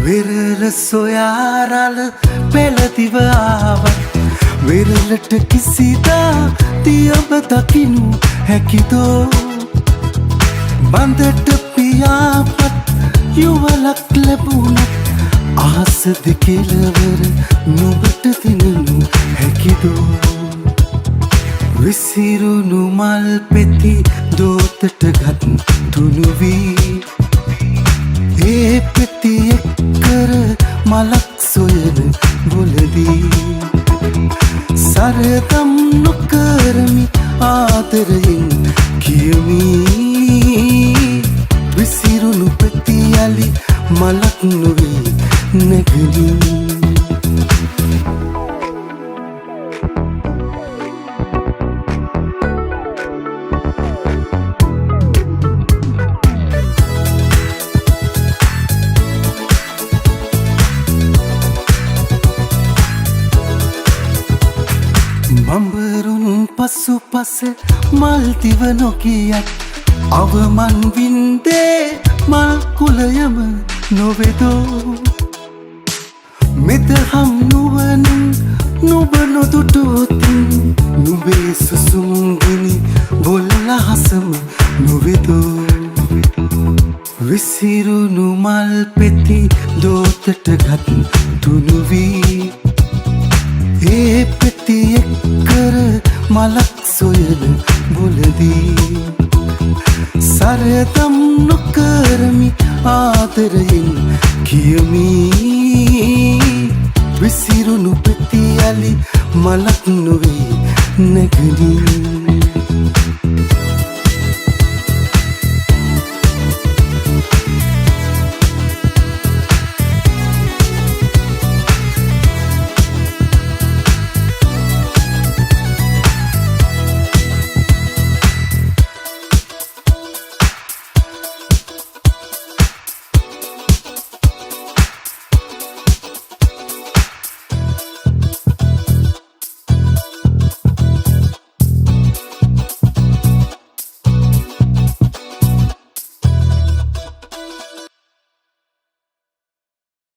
විරල සොයාරල පෙළදිව ආවත් විරලට කිසිදා තියඹ දකිනු හැකිදෝ බඳට පියාපත් යුවලක් ලැබුණත් ආස දෙකෙලවර නුඹට දිනනු හැකිදෝ විසිරුණු මල් පෙති දෝතට ගත් තුනු වී ඒ පෙති එක්කර මලක් සොයන බොලදී සරදම් නොකරමි ආදරයෙන් කියමි විසිරුණු පෙති යලි මලක් නොවේ නැගනී බඹරුන් පසු පස මල් දිව නොකියත් අවමන් වින්දේ මල් කුලයම නොවෙදෝ මෙදහම් නුවන නුඹ නොදුටුවතින් නුඹේ සුසුම්ගිනි බොල්ලහසම නොවෙදෝ විසිරුණු මල් පෙති දෝතට ගත් තුනු වී ඒ පෙති එක්කර මලක් සොයන බොලදී සරදම් නොකරමි ආදරයෙන් කියමි විසිරුණු පෙති යලි මලක් නොවේ නැගනී